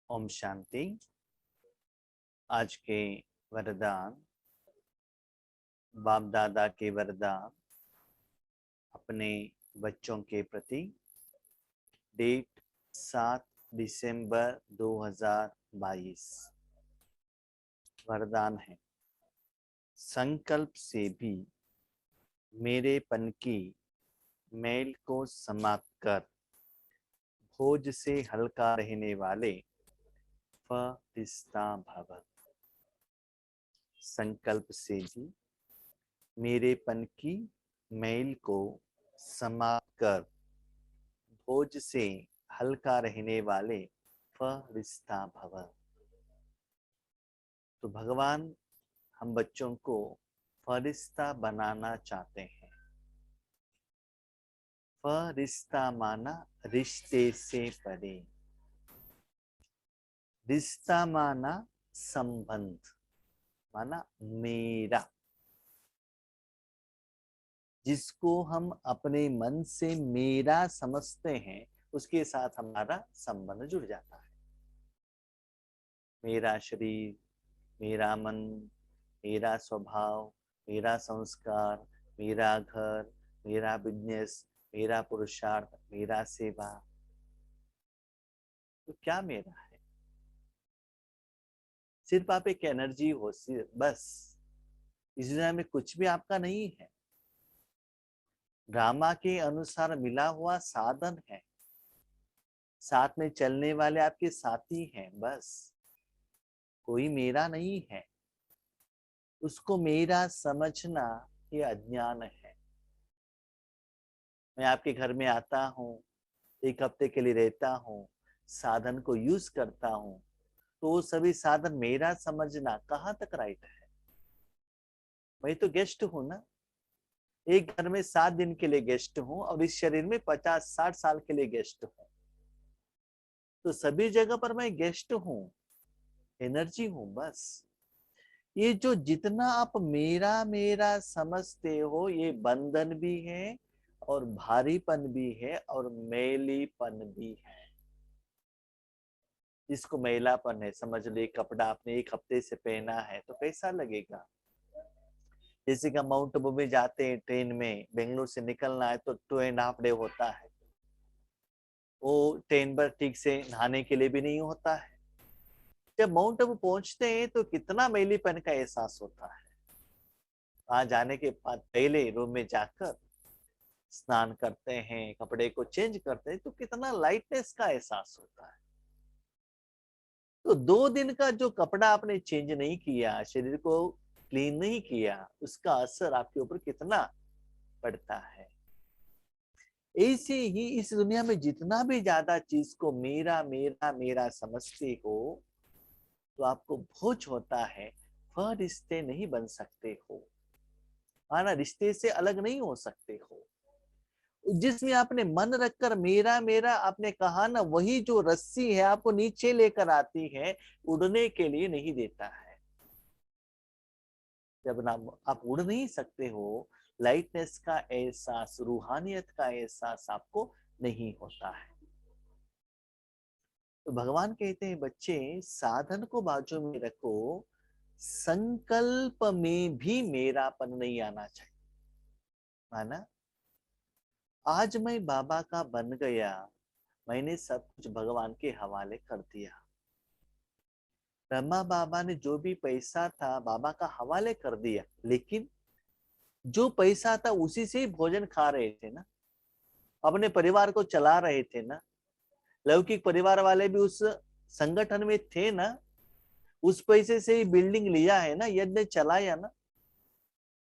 ओम शांति। आज के वरदान, बाप दादा के वरदान अपने बच्चों के प्रति। डेट 7 दिसंबर 2022। वरदान है, संकल्प से भी मेरेपन की मैल को समाप्त कर बोझ से हल्का रहने वाले फरिश्ता भव। संकल्प से भी मेरेपन की मैल को समाप्त कर बोझ से हल्का रहने वाले फरिश्ता भव। तो भगवान हम बच्चों को फरिश्ता बनाना चाहते हैं। फरिश्ता माना रिश्ते से परे, रिश्ता माना संबंध, माना मेरा। जिसको हम अपने मन से मेरा समझते हैं, उसके साथ हमारा संबंध जुड़ जाता है। मेरा शरीर, मेरा मन, मेरा स्वभाव, मेरा संस्कार, मेरा घर, मेरा बिजनेस, मेरा पुरुषार्थ, मेरा सेवा। तो क्या मेरा है? सिर्फ आप एक एनर्जी हो, सिर्फ बस। इस दुनिया में कुछ भी आपका नहीं है। ड्रामा के अनुसार मिला हुआ साधन है, साथ में चलने वाले आपके साथी हैं, बस। कोई मेरा नहीं है। उसको मेरा समझना ये अज्ञान है। मैं आपके घर में आता हूँ, एक हफ्ते के लिए रहता हूँ, साधन को यूज करता हूँ, तो सभी साधन मेरा समझना कहाँ तक राइट है? मैं तो गेस्ट हूं ना। एक घर में 7 दिन के लिए गेस्ट हूं और इस शरीर में 50-60 साल के लिए गेस्ट हूं। तो सभी जगह पर मैं गेस्ट हूं, एनर्जी हूं, बस। ये जो जितना आप मेरा मेरा समझते हो, ये बंधन भी है और भारीपन भी है और मैलीपन भी है। जिसको मैलापन है, समझ लो एक कपड़ा आपने एक हफ्ते से पहना है तो कैसा लगेगा? जैसे कि माउंट आबू में जाते हैं ट्रेन में, बेंगलुरु से निकलना है तो 2.5 डे होता है। वो ट्रेन पर ठीक से नहाने के लिए भी नहीं होता है। जब माउंट आबू पहुंचते हैं तो कितना मैलीपन का एहसास होता है। वहां जाने के बाद पहले रूम में जाकर स्नान करते हैं, कपड़े को चेंज करते हैं तो कितना लाइटनेस का एहसास होता है। तो 2 दिन का जो कपड़ा आपने चेंज नहीं किया, शरीर को क्लीन नहीं किया, उसका असर आपके ऊपर कितना पड़ता है। ऐसे ही इस दुनिया में जितना भी ज्यादा चीज को मेरा मेरा मेरा समझते हो, तो आपको बोझ होता है। वह रिश्ते नहीं बन सकते हो, माना रिश्ते से अलग नहीं हो सकते हो। जिसमें आपने मन रखकर मेरा मेरा आपने कहा ना, वही जो रस्सी है आपको नीचे लेकर आती है, उड़ने के लिए नहीं देता है। जब ना आप उड़ नहीं सकते हो, लाइटनेस का एहसास, रूहानियत का एहसास आपको नहीं होता है। तो भगवान कहते हैं, बच्चे साधन को बाजू में रखो, संकल्प में भी मेरापन नहीं आना चाहिए। माना आज मैं बाबा का बन गया, मैंने सब कुछ भगवान के हवाले कर दिया। ब्रह्मा बाबा ने जो भी पैसा था बाबा का हवाले कर दिया, लेकिन जो पैसा था उसी से ही भोजन खा रहे थे ना, अपने परिवार को चला रहे थे ना। लौकिक परिवार वाले भी उस संगठन में थे ना, उस पैसे से ही बिल्डिंग लिया है ना, यज्ञ चलाया ना।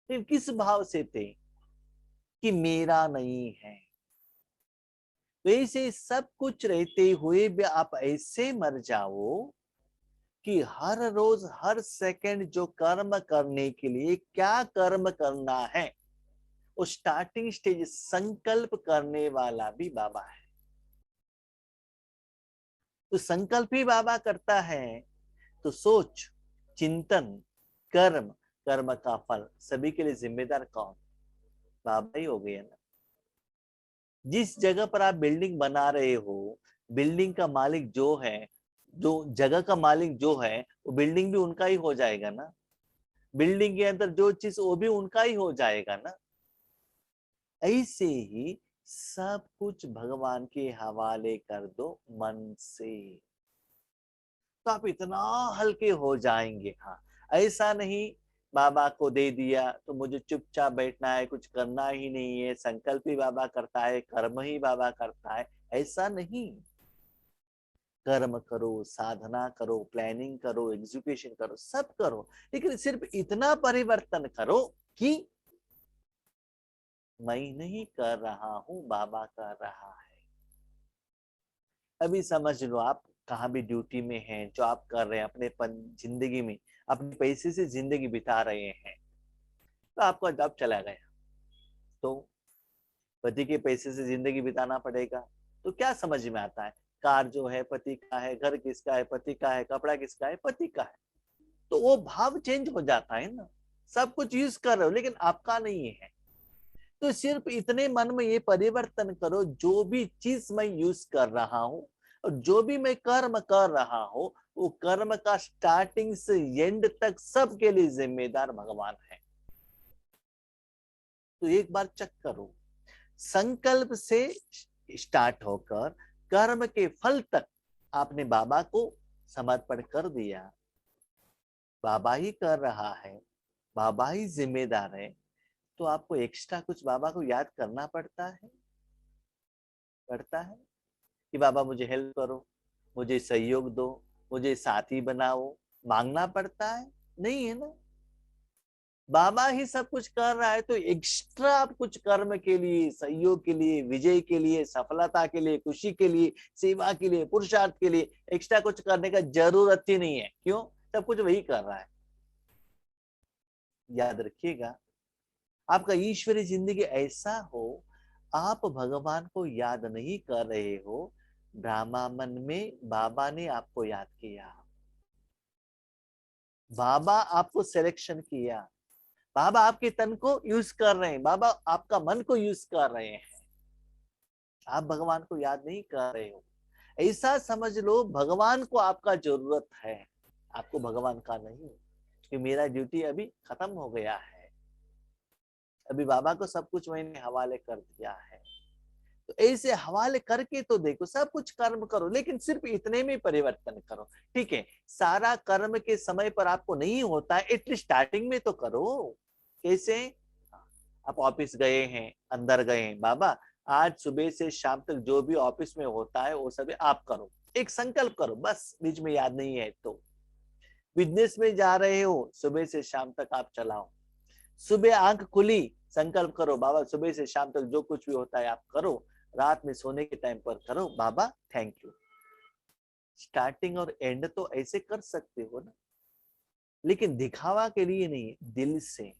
फिर किस भाव से थे कि मेरा नहीं है? वैसे सब कुछ रहते हुए भी आप ऐसे मर जाओ कि हर रोज हर सेकंड जो कर्म करने के लिए क्या कर्म करना है, वो स्टार्टिंग स्टेज संकल्प करने वाला भी बाबा है। तो संकल्प ही बाबा करता है, तो सोच, चिंतन, कर्म, कर्म का फल सभी के लिए जिम्मेदार कौन? बाबा ही हो गए ना। जिस जगह पर आप बिल्डिंग बना रहे हो, बिल्डिंग का मालिक जो है, जो जगह का मालिक जो है वो बिल्डिंग भी उनका ही हो जाएगा ना, बिल्डिंग के अंदर जो चीज वो भी उनका ही हो जाएगा ना। ऐसे ही सब कुछ भगवान के हवाले कर दो मन से, तो आप इतना हल्के हो जाएंगे। हाँ, ऐसा नहीं बाबा को दे दिया तो मुझे चुपचाप बैठना है, कुछ करना ही नहीं है, संकल्प ही बाबा करता है, कर्म ही बाबा करता है, ऐसा नहीं। कर्म करो, साधना करो, प्लानिंग करो, एग्जीक्यूशन करो, सब करो, लेकिन सिर्फ इतना परिवर्तन करो कि मैं नहीं कर रहा हूं, बाबा कर रहा है। अभी समझ लो आप कहाँ भी ड्यूटी में हैं, जो आप कर रहे हैं अपने जिंदगी में, अपने पैसे से जिंदगी बिता रहे हैं, तो आपका जॉब चला गया तो पति के पैसे से जिंदगी बिताना पड़ेगा। तो क्या समझ में आता है, कार जो है पति का है, घर किसका है, पति का है, कपड़ा किसका है, पति का है। तो वो भाव चेंज हो जाता है ना, सब कुछ यूज कर रहे हो लेकिन आपका नहीं है। तो सिर्फ इतने मन में ये परिवर्तन करो, जो भी चीज मैं यूज कर रहा हूं और जो भी मैं कर्म कर रहा हूं, वो कर्म का स्टार्टिंग से एंड तक सबके लिए जिम्मेदार भगवान है। तो एक बार चेक करो, संकल्प से स्टार्ट होकर कर्म के फल तक आपने बाबा को समर्पण कर दिया, बाबा ही कर रहा है, बाबा ही जिम्मेदार है, तो आपको एक्स्ट्रा कुछ बाबा को याद करना पड़ता है कि बाबा मुझे हेल्प करो, मुझे सहयोग दो, मुझे साथी बनाओ, मांगना पड़ता है? नहीं है ना, बाबा ही सब कुछ कर रहा है, तो एक्स्ट्रा आप कुछ कर्म के लिए, सहयोग के लिए, विजय के लिए, सफलता के लिए, खुशी के लिए, सेवा के लिए, पुरुषार्थ के लिए एक्स्ट्रा कुछ करने का जरूरत ही नहीं है। क्यों? सब कुछ वही कर रहा है। याद रखिएगा, आपका ईश्वरीय जिंदगी ऐसा हो, आप भगवान को याद नहीं कर रहे हो, ब्रह्मा मन में बाबा ने आपको याद किया, बाबा आपको सिलेक्शन किया, बाबा आपके तन को यूज कर रहे हैं, बाबा आपका मन को यूज कर रहे हैं, आप भगवान को याद नहीं कर रहे हो। ऐसा समझ लो भगवान को आपका जरूरत है, आपको भगवान का नहीं, कि मेरा ड्यूटी अभी खत्म हो गया है, अभी बाबा को सब कुछ मैंने हवाले कर दिया है। तो ऐसे हवाले करके तो देखो, सब कुछ कर्म करो लेकिन सिर्फ इतने में परिवर्तन करो। ठीक है, सारा कर्म के समय पर आपको नहीं होता है, एटलीस्ट स्टार्टिंग में तो करो। कैसे? आप ऑफिस गए हैं, अंदर गए हैं, बाबा आज सुबह से शाम तक जो भी ऑफिस में होता है वो सभी आप करो, एक संकल्प करो, बस बीच में याद नहीं है तो। बिजनेस में जा रहे हो, सुबह से शाम तक आप चलाओ, सुबह आंख खुली, संकल्प करो, बाबा सुबह से शाम तक जो कुछ भी होता है आप करो, रात में सोने के टाइम पर करो, बाबा थैंक यू। स्टार्टिंग और एंड तो ऐसे कर सकते हो ना, लेकिन दिखावा के लिए नहीं, दिल से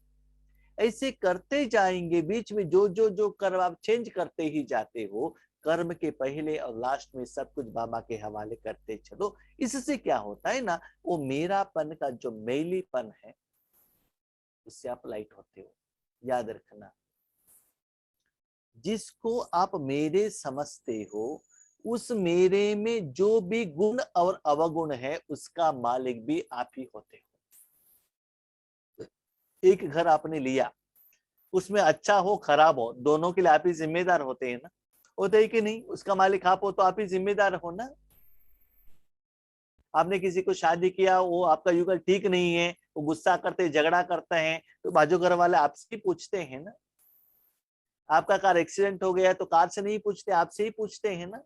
ऐसे करते जाएंगे। बीच में जो कर्म आप चेंज करते ही जाते हो, कर्म के पहले और लास्ट में सब कुछ बाबा के हवाले करते चलो। इससे क्या होता है ना, वो मेरापन का जो मैलीपन है उससे आप लाइट होते हो। याद रखना, जिसको आप मेरे समझते हो, उस मेरे में जो भी गुण और अवगुण है उसका मालिक भी आप ही होते हो। एक घर आपने लिया, उसमें अच्छा हो खराब हो, दोनों के लिए आप ही जिम्मेदार होते हैं ना, होते ही कि नहीं? उसका मालिक आप हो तो आप ही जिम्मेदार हो ना। आपने किसी को शादी किया, वो आपका युगल ठीक नहीं है, वो गुस्सा करते, झगड़ा करते हैं, तो बाजू घर वाले आपसे ही पूछते हैं ना। आपका कार एक्सीडेंट हो गया तो कार से नहीं पूछते, आपसे ही पूछते हैं ना।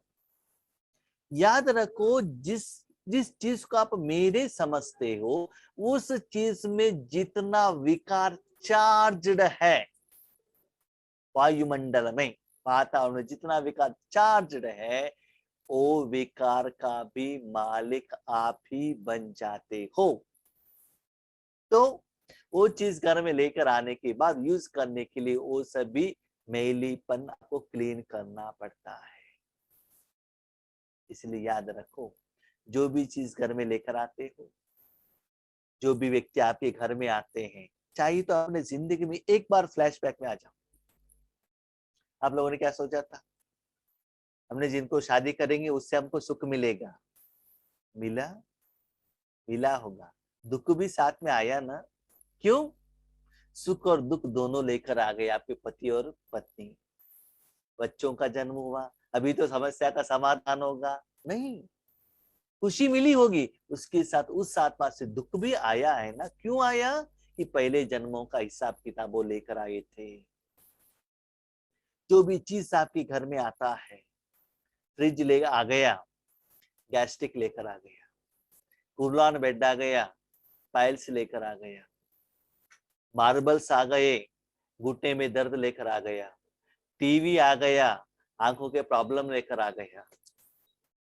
याद रखो, जिस जिस चीज को आप मेरे समझते हो, उस चीज में जितना विकार चार्जड है, वायुमंडल में, वातावरण में जितना विकार चार्जड है, वो विकार का भी मालिक आप ही बन जाते हो। तो वो चीज घर में लेकर आने के बाद यूज करने के लिए वो सभी मैलीपन आपको क्लीन करना पड़ता है। इसलिए याद रखो, जो भी चीज घर में लेकर आते हो, जो भी व्यक्ति आपके घर में आते हैं, चाहिए तो अपने जिंदगी में एक बार फ्लैशबैक में आ जाओ। आप लोगों ने क्या सोचा था, हमने जिनको शादी करेंगे उससे हमको सुख मिलेगा, मिला, मिला होगा। दुख भी साथ में आया ना, क्यों? सुख और दुख दोनों लेकर आ गए आपके पति और पत्नी। बच्चों का जन्म हुआ, अभी तो समस्या का समाधान होगा नहीं, खुशी मिली होगी, उसके साथ उस आत्मा से दुख भी आया है ना। क्यों आया? कि पहले जन्मों का हिसाब किताब वो लेकर आए थे। जो भी चीज आपके घर में आता है, फ्रिज ले आ गया, गैस्ट्रिक लेकर आ गया, कुर्लान बेड आ गया, पाइल्स लेकर आ गया, मार्बल्स आ गए, घुटने में दर्द लेकर आ गया, टीवी आ गया, आंखों के प्रॉब्लम लेकर आ गया,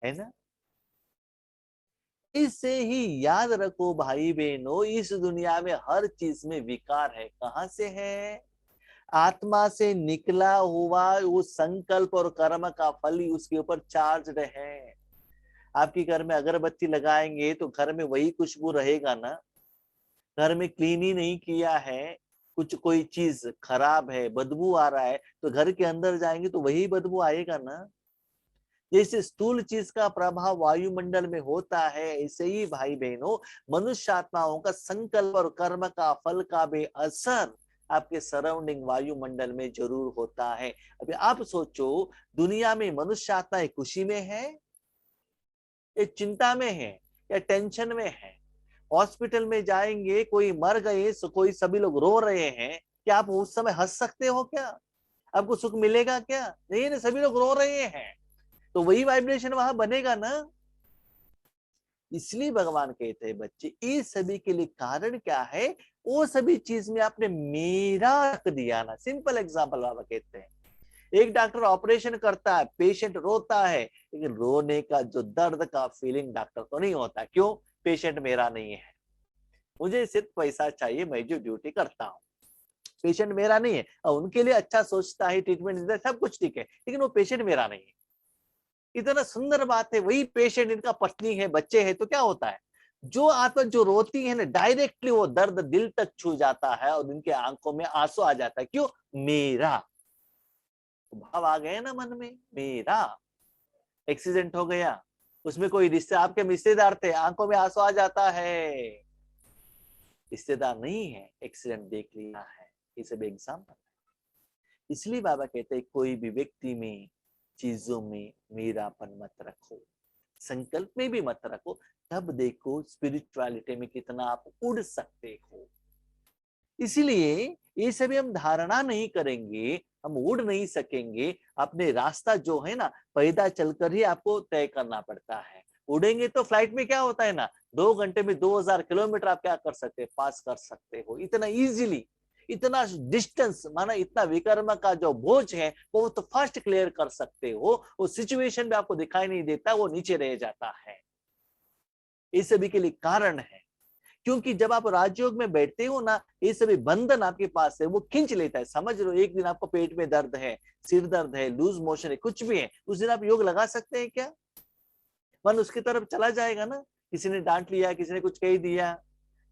है ना। इससे ही याद रखो भाई बहनों, इस दुनिया में हर चीज में विकार है। कहां से है? आत्मा से निकला हुआ वो संकल्प और कर्म का फल ही उसके ऊपर चार्ज है। आपके घर में अगरबत्ती लगाएंगे तो घर में वही खुशबू रहेगा ना। घर में क्लीन ही नहीं किया है, कुछ कोई चीज खराब है, बदबू आ रहा है, तो घर के अंदर जाएंगे तो वही बदबू आएगा ना। जैसे स्थूल चीज का प्रभाव वायुमंडल में होता है, ऐसे ही भाई बहनों मनुष्य आत्माओं का संकल्प और कर्म का फल का भी असर आपके सराउंडिंग वायुमंडल में जरूर होता है। अभी आप सोचो, दुनिया में मनुष्य आत्माएं खुशी में है, या चिंता में है, या टेंशन में है? हॉस्पिटल में जाएंगे, कोई मर गए, कोई सभी लोग रो रहे हैं, क्या आप उस समय हंस सकते हो क्या? आपको सुख मिलेगा क्या? नहीं नहीं, सभी लोग रो रहे हैं, तो वही वाइब्रेशन वहां बनेगा ना। इसलिए भगवान कहते हैं बच्चे, ये सभी के लिए कारण क्या है? वो सभी चीज में आपने मेरा रख दिया ना। सिंपल एग्जांपल बाबा कहते हैं, एक डॉक्टर ऑपरेशन करता है, पेशेंट रोता है, लेकिन रोने का जो दर्द का फीलिंग डॉक्टर को नहीं होता। क्यों? पेशेंट मेरा नहीं है, मुझे सिर्फ पैसा चाहिए, मैं जो ड्यूटी करता हूँ। पेशेंट मेरा नहीं है, और उनके लिए अच्छा सोचता है, ट्रीटमेंट देता है, सब कुछ ठीक है, लेकिन वो पेशेंट मेरा नहीं है। इतना सुंदर बात है। वही पेशेंट इनका पत्नी है, बच्चे हैं, तो क्या होता है? जो आत्मा जो रोती है ना, डायरेक्टली वो दर्द दिल तक छू जाता है और उनके आंखों में आंसू आ जाता है। क्यों? मेरा भाव आ गए ना मन में, मेरा। एक्सीडेंट हो गया, उसमें कोई रिश्ते, आपके रिश्तेदार थे, आंखों में आंसू आ जाता है। रिश्तेदार नहीं है, एक्सीडेंट देख लिया है। ये सब एग्जाम्पल। इसलिए बाबा कहते हैं कोई भी व्यक्ति में, चीजों में मेरापन मत रखो, संकल्प में भी मत रखो। तब देखो स्पिरिचुअलिटी में कितना आप उड़ सकते हो। इसीलिए ये सभी हम धारणा नहीं करेंगे, हम उड़ नहीं सकेंगे। अपने रास्ता जो है ना, पैदल चलकर ही आपको तय करना पड़ता है। उड़ेंगे तो फ्लाइट में क्या होता है ना, 2 घंटे में 2000 किलोमीटर आप क्या कर सकते हैं, पास कर सकते हो, इतना इजीली। इतना डिस्टेंस माना, इतना विकर्म का जो बोझ है वो तो फास्ट क्लियर कर सकते हो। वो सिचुएशन में आपको दिखाई नहीं देता, वो नीचे रह जाता है। ये सभी के लिए कारण है। क्योंकि जब आप राजयोग में बैठते हो ना, ये सभी बंधन आपके पास है, वो खींच लेता है। समझ लो, एक दिन आपको पेट में दर्द है, सिर दर्द है, लूज मोशन है, कुछ भी है, उस दिन आप योग लगा सकते हैं क्या? मन उसकी तरफ चला जाएगा ना। किसी ने डांट लिया, किसी ने कुछ कह दिया,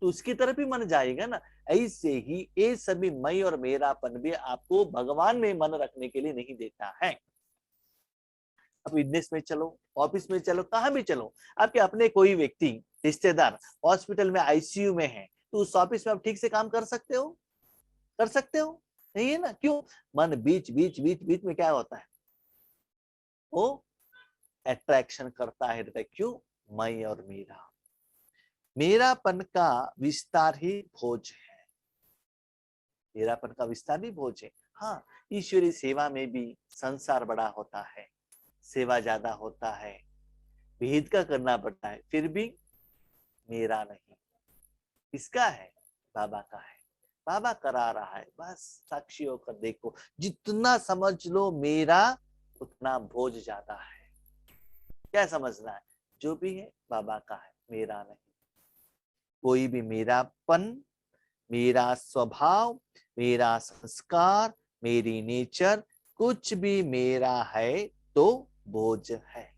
तो उसकी तरफ ही मन जाएगा ना। ऐसे ही ये सभी मैं और मेरापन भी आपको भगवान में मन रखने के लिए नहीं देता है। आप बिजनेस में चलो, ऑफिस में चलो, कहां भी चलो, आपके अपने कोई व्यक्ति, रिश्तेदार हॉस्पिटल में आईसीयू में है, तो उस ऑफिस में आप ठीक से काम कर सकते हो? कर सकते हो? नहीं है ना। क्यों? मन बीच बीच बीच बीच में क्या होता है, वो अट्रैक्शन करता है। क्यों? मैं और मेरा, मेरापन का विस्तार ही भोज है। मेरापन का विस्तार भी भोज है। हाँ, ईश्वरी सेवा में भी संसार बड़ा होता है, सेवा ज्यादा होता है, भेद का करना पड़ता है, फिर भी मेरा नहीं। किसका है? बाबा का है। बाबा करा रहा है, बस साक्षी होकर देखो। जितना समझ लो मेरा, उतना बोझ जाता है। क्या समझना है? जो भी है बाबा का है, मेरा नहीं। कोई भी मेरापन, मेरा स्वभाव, मेरा संस्कार, मेरी नेचर, कुछ भी मेरा है तो बोझ है।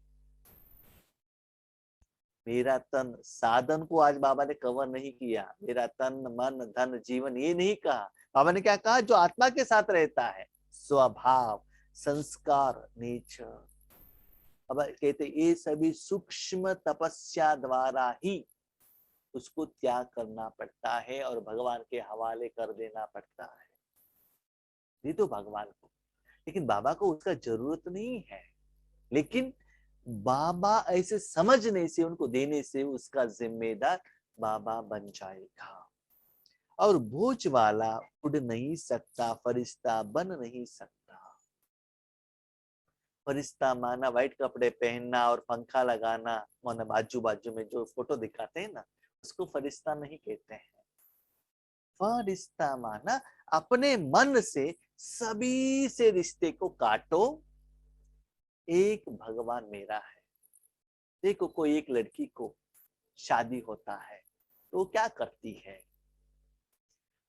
मेरा तन, साधन को आज बाबा ने कवर नहीं किया। मेरा तन मन धन जीवन, ये नहीं कहा। बाबा ने क्या कहा? जो आत्मा के साथ रहता है, स्वभाव, संस्कार, नेचर। अब कहते ये सभी सूक्ष्म तपस्या द्वारा ही उसको त्याग करना पड़ता है और भगवान के हवाले कर देना पड़ता है। ये तो भगवान को, लेकिन बाबा को उसका जरूरत नहीं है। लेकिन बाबा ऐसे समझने से, उनको देने से उसका जिम्मेदार बाबा बन जाएगा। और बोझ वाला उड़ नहीं सकता, फरिश्ता बन नहीं सकता। फरिश्ता माना व्हाइट कपड़े पहनना और पंखा लगाना, माना बाजू बाजू में जो फोटो दिखाते हैं ना, उसको फरिश्ता नहीं कहते हैं। फरिश्ता माना अपने मन से सभी से रिश्ते को काटो, एक भगवान मेरा है। देखो कोई एक लड़की को शादी होता है तो क्या करती है?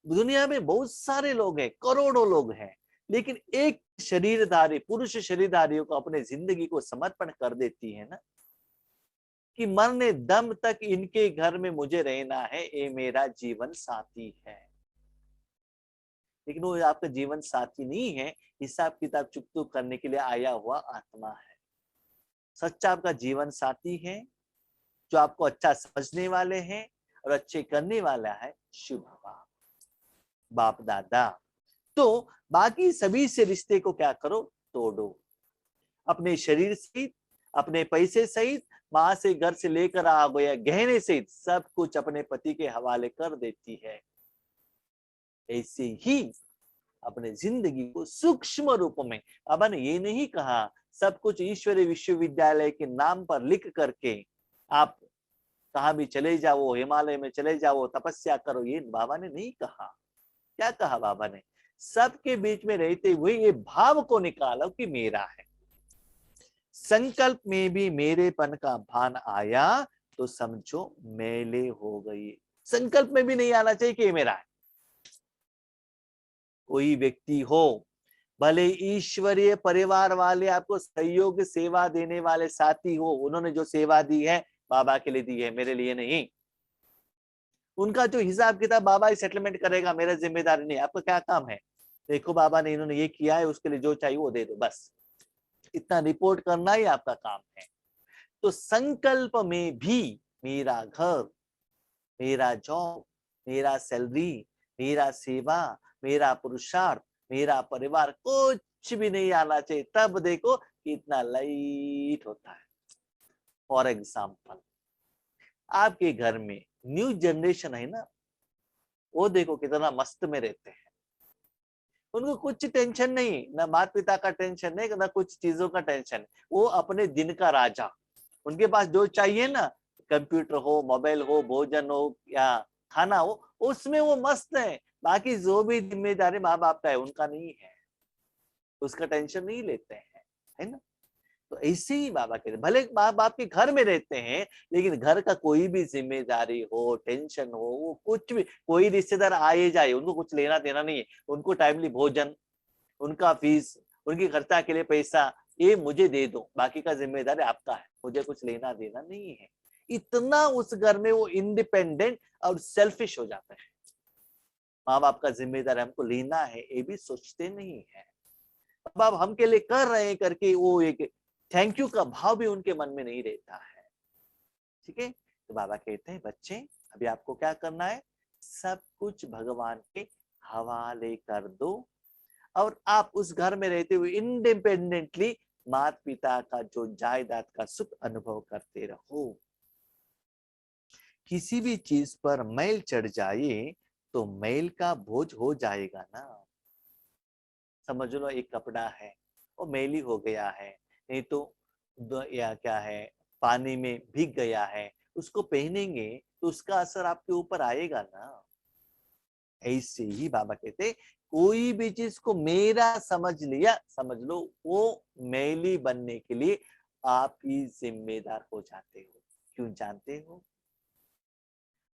दुनिया में बहुत सारे लोग हैं, करोड़ों लोग हैं, लेकिन एक शरीरधारी, पुरुष शरीरधारियों को अपने जिंदगी को समर्पण कर देती है ना, कि मरने दम तक इनके घर में मुझे रहना है, ये मेरा जीवन साथी है। लेकिन वो आपका जीवन साथी नहीं है, हिसाब किताब चुकता करने के लिए आया हुआ आत्मा है। सच्चा आपका जीवन साथी है, जो आपको अच्छा समझने वाले हैं और अच्छे करने वाला है शिव बाबा, बाप दादा। तो बाकी सभी से रिश्ते को क्या करो, तोड़ो। अपने शरीर सहित, अपने पैसे सहित, मां से घर से लेकर आ गया गहने सहित सब कुछ अपने पति के हवाले कर देती है। ऐसे ही अपने जिंदगी को सूक्ष्म रूप में, बाबा ने ये नहीं कहा सब कुछ ईश्वरीय विश्वविद्यालय के नाम पर लिख करके आप कहां भी चले जाओ, हिमालय में चले जाओ, तपस्या करो, ये बाबा ने नहीं कहा। क्या कहा बाबा ने? सबके बीच में रहते हुए ये भाव को निकालो कि मेरा है। संकल्प में भी मेरेपन का भान आया तो समझो मेले हो गई। संकल्प में भी नहीं आना चाहिए कि ये मेरा है। कोई व्यक्ति हो, भले ईश्वरीय परिवार वाले आपको सहयोग सेवा देने वाले साथी हो, उन्होंने जो सेवा दी है बाबा के लिए दी है, मेरे लिए नहीं। उनका जो हिसाब किताब बाबा ही सेटलमेंट करेगा, मेरा जिम्मेदारी नहीं। आपका क्या काम है? देखो बाबा ने इन्होंने ये किया है, उसके लिए जो चाहिए वो दे दो, बस इतना रिपोर्ट करना ही आपका काम है। तो संकल्प में भी मेरा घर, मेरा जॉब, मेरा सैलरी, मेरा सेवा, मेरा पुरुषार्थ, मेरा परिवार कुछ भी नहीं आना चाहिए। तब देखो कितना लाइट होता है। फॉर एग्जाम्पल, आपके घर में न्यू जनरेशन है ना, वो देखो कितना मस्त में रहते हैं। उनको कुछ टेंशन नहीं, ना माता पिता का टेंशन नहीं, ना कुछ चीजों का टेंशन। वो अपने दिन का राजा। उनके पास जो चाहिए ना, कंप्यूटर हो, मोबाइल हो, भोजन हो या खाना हो, उसमें वो मस्त है। बाकी जो भी जिम्मेदारी माँ बाप का है उनका नहीं है, उसका टेंशन नहीं लेते हैं, है ना। तो ऐसे ही बाबा कहते, भले माँ बाप के घर में रहते हैं, लेकिन घर का कोई भी जिम्मेदारी हो, टेंशन हो, वो कुछ भी, कोई रिश्तेदार आए जाए, उनको कुछ लेना देना नहीं है। उनको टाइमली भोजन, उनका फीस, उनकी खर्चा के लिए पैसा, ये मुझे दे दो, बाकी का जिम्मेदारी आपका है, मुझे कुछ लेना देना नहीं है। इतना उस घर में वो इंडिपेंडेंट और सेल्फिश हो जाते हैं। माँ बाप का जिम्मेदारी हमको लेना है, ये भी सोचते नहीं है। बाप हमके लिए कर रहे हैं करके वो एक थैंक यू का भाव भी उनके मन में नहीं रहता है। ठीक है, तो बाबा कहते हैं बच्चे, अभी आपको क्या करना है, सब कुछ भगवान के हवाले कर दो और आप उस घर में रहते हुए इंडिपेंडेंटली माता पिता का जो जायदाद का सुख अनुभव करते रहो। किसी भी चीज पर मैल चढ़ जाए तो मैल का बोझ हो जाएगा ना। समझ लो एक कपड़ा है, वो मैली हो गया है, नहीं तो या क्या है, पानी में भीग गया है, उसको पहनेंगे तो उसका असर आपके ऊपर आएगा ना। ऐसे ही बाबा कहते, कोई भी चीज को मेरा समझ लिया, समझ लो वो मैली बनने के लिए आप ही जिम्मेदार हो जाते हो। क्यों जानते हो?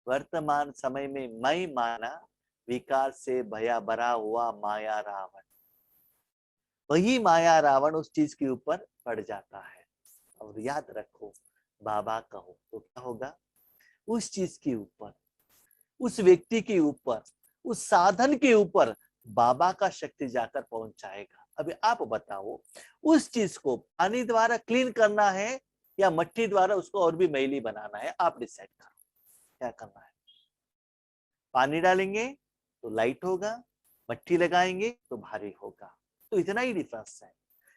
वर्तमान समय में मैं माना विकार से भया भरा हुआ माया रावण, वही माया रावण उस चीज के ऊपर पड़ जाता है। और याद रखो, बाबा कहो तो क्या होगा, उस चीज के ऊपर, उस व्यक्ति के ऊपर, उस साधन के ऊपर बाबा का शक्ति जाकर पहुंच जाएगा। अभी आप बताओ, उस चीज को पानी द्वारा क्लीन करना है या मट्टी द्वारा उसको और भी मैली बनाना है, आप डिसाइड करो क्या करना है। पानी डालेंगे तो लाइट होगा, मट्टी लगाएंगे तो भारी होगा। तो इतना ही डिफरेंस है।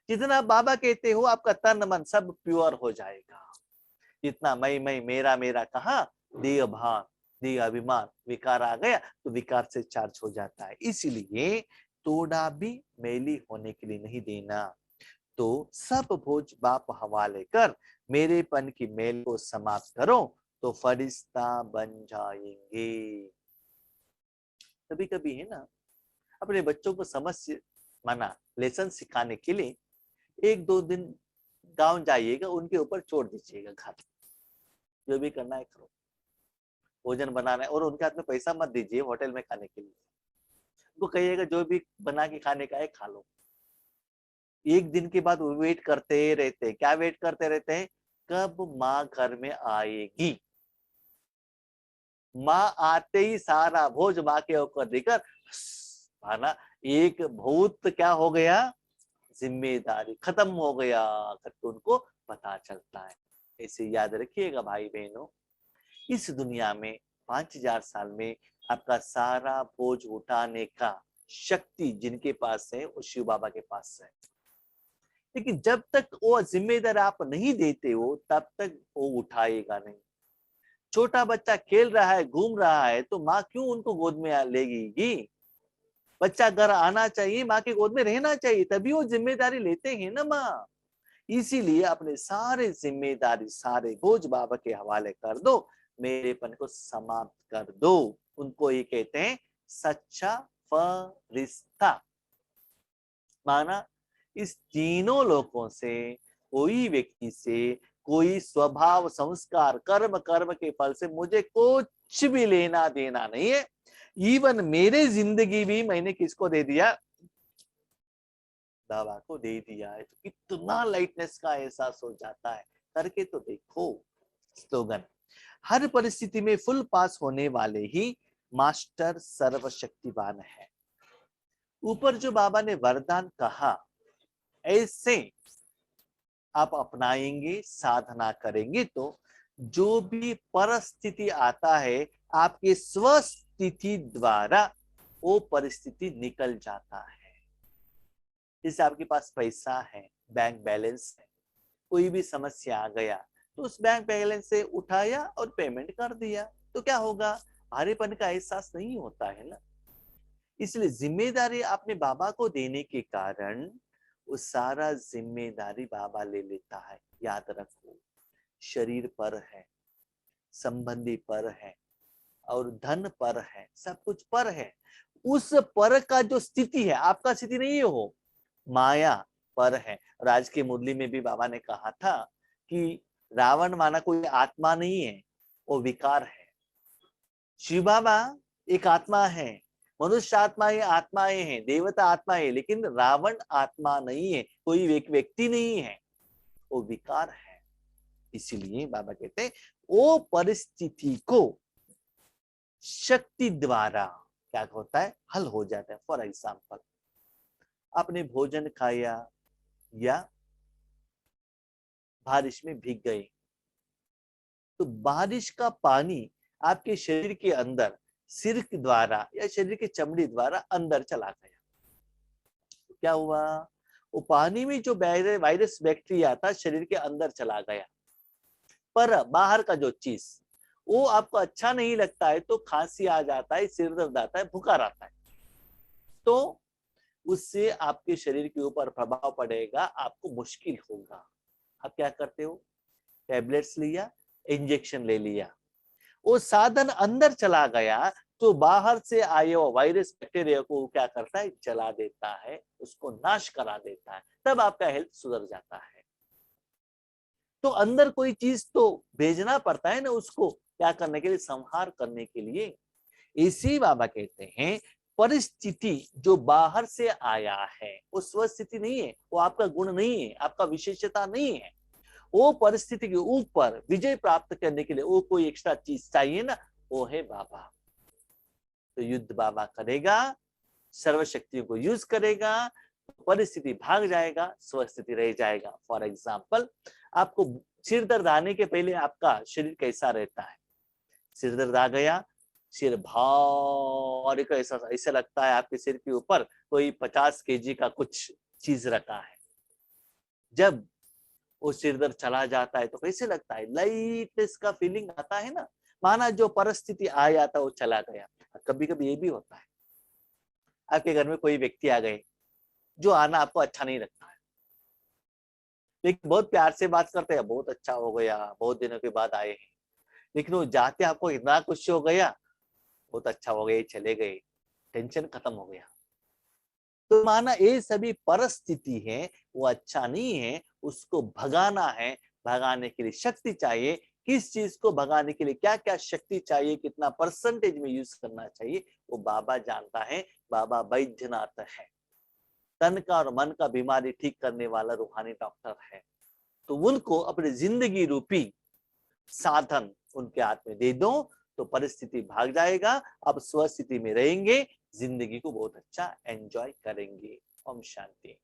जितना बाबा कहते हो आपका तन मन सब प्योर हो जाएगा। जितना मैं मेरा मेरा कहा, देह भान देह अभिमान विकार आ गया तो विकार से चार्ज हो जाता है। इसलिए थोड़ा भी मैली होने के लिए नहीं देना। तो सब भोज बाप हवाले कर मेरेपन की मेल को समाप्त करो तो फरिश्ता बन जाएंगे। कभी कभी है ना, अपने बच्चों को समझ माना लेसन सिखाने के लिए 1-2 दिन गांव जाइएगा, उनके ऊपर छोड़ दीजिएगा घर, जो भी करना है करो, भोजन बनाना है, और उनके हाथ में पैसा मत दीजिए होटल में खाने के लिए। उनको कहिएगा जो भी बना के खाने का है खा लो। 1 दिन के बाद वो वेट करते रहते हैं। क्या वेट करते रहते हैं? कब माँ घर में आएगी। माँ आते ही सारा भोज माँ के ऊपर देकर माना एक भूत क्या हो गया, जिम्मेदारी खत्म हो गया करके उनको पता चलता है। ऐसे याद रखिएगा भाई बहनों, इस दुनिया में 5000 साल में आपका सारा बोझ उठाने का शक्ति जिनके पास है वो शिव बाबा के पास है। लेकिन जब तक वो जिम्मेदार आप नहीं देते हो तब तक वो उठाएगा नहीं। छोटा बच्चा खेल रहा है, घूम रहा है, तो माँ क्यों उनको गोद में लेगी? बच्चा घर आना चाहिए, माँ की गोद में रहना चाहिए, तभी वो जिम्मेदारी लेते हैं ना माँ। इसीलिए अपने सारे जिम्मेदारी सारे बोझ बाबा के हवाले कर दो, मेरेपन को समाप्त कर दो। उनको ये कहते हैं सच्चा फरिश्ता। माना इस तीनों लोगों से कोई व्यक्ति से कोई स्वभाव संस्कार कर्म कर्म के फल से मुझे कुछ भी लेना देना नहीं है। इवन मेरे जिंदगी भी मैंने किसको दे दिया? बाबा को दे दिया है। तो कितना लाइटनेस का एहसास हो जाता है। करके तो देखो। स्लोगन, हर परिस्थिति में फुल पास होने वाले ही मास्टर सर्वशक्तिवान है। ऊपर जो बाबा ने वरदान कहा, ऐसे आप अपनाएंगे, साधना करेंगे तो जो भी परिस्थिति आता है आपके स्वस्थिति द्वारा वो परिस्थिति निकल जाता है। जैसे आपके पास पैसा है, बैंक बैलेंस है, कोई भी समस्या आ गया तो उस बैंक बैलेंस से उठाया और पेमेंट कर दिया, तो क्या होगा? भारीपन का एहसास नहीं होता है ना। इसलिए जिम्मेदारी आपने बाबा को देने के कारण वो सारा जिम्मेदारी बाबा ले लेता है। याद रखो, शरीर पर है, संबंधी पर है और धन पर है, सब कुछ पर है। उस पर का जो स्थिति है आपका स्थिति नहीं हो, माया पर है। और आज की मुरली में भी बाबा ने कहा था कि रावण माना कोई आत्मा नहीं है, वो विकार है। शिव बाबा एक आत्मा है, मनुष्य आत्माएं आत्माएं हैं, देवता आत्मा है, लेकिन रावण आत्मा नहीं है, कोई व्यक्ति नहीं है, वो विकार है। इसीलिए बाबा कहते हैं वो परिस्थिति को शक्ति द्वारा क्या होता है, हल हो जाता है। फॉर एग्जाम्पल, आपने भोजन खाया या बारिश में भीग गए, तो बारिश का पानी आपके शरीर के अंदर सिर द्वारा या शरीर की चमड़ी द्वारा अंदर चला गया। तो क्या हुआ? वो पानी में जो वायरस बैक्टीरिया था शरीर के अंदर चला गया। पर बाहर का जो चीज वो आपको अच्छा नहीं लगता है, तो खांसी आ जाता है, सिर दर्द आता है, बुखार आता है, तो उससे आपके शरीर के ऊपर प्रभाव पड़ेगा, आपको मुश्किल होगा। आप क्या करते हो? टैबलेट्स लिया, इंजेक्शन ले लिया, वो साधन अंदर चला गया तो बाहर से आए वो वायरस बैक्टीरिया को क्या करता है? जला देता है, उसको नाश करा देता है, तब आपका हेल्थ सुधर जाता है। तो अंदर कोई चीज तो भेजना पड़ता है ना, उसको क्या करने के लिए? संहार करने के लिए। इसी बाबा कहते हैं परिस्थिति जो बाहर से आया है वो स्वस्थिति नहीं है, वो आपका गुण नहीं है, आपका विशेषता नहीं है। वो परिस्थिति के ऊपर विजय प्राप्त करने के लिए वो कोई एक्स्ट्रा चीज चाहिए ना, वो है बाबा। तो युद्ध बाबा करेगा, सर्वशक्तियों को यूज करेगा, परिस्थिति भाग जाएगा, स्वस्थिति रह जाएगा। फॉर एग्जाम्पल, आपको सिर दर्द आने के पहले आपका शरीर कैसा रहता है? सिर दर्द आ गया, सिर भारी का ऐसा ऐसा लगता है आपके सिर के ऊपर कोई 50 केजी का कुछ चीज रखा है। जब वो सिर दर्द चला जाता है तो कैसे लगता है? लाइटनेस का फीलिंग आता है ना, माना जो परिस्थिति आया था वो चला गया। कभी कभी ये भी होता है, आपके घर में कोई व्यक्ति आ गए जो आना आपको अच्छा नहीं लगता है, लेकिन बहुत प्यार से बात करते हैं, बहुत अच्छा हो गया, बहुत दिनों के बाद आए हैं, लेकिन वो जाते आपको इतना खुशी हो गया, बहुत अच्छा हो गया, चले गए, टेंशन खत्म हो गया। तो माना ये सभी परिस्थिति है, वो अच्छा नहीं है, उसको भगाना है। भगाने के लिए शक्ति चाहिए। किस चीज को भगाने के लिए क्या क्या शक्ति चाहिए, कितना परसेंटेज में यूज करना चाहिए, वो बाबा जानता है। बाबा वैद्यनाथ है, तन का और मन का बीमारी ठीक करने वाला रूहानी डॉक्टर है। तो उनको अपनी जिंदगी रूपी साधन उनके हाथ में दे दो तो परिस्थिति भाग जाएगा। अब स्वस्थिति में रहेंगे, जिंदगी को बहुत अच्छा एंजॉय करेंगे। ओम शांति।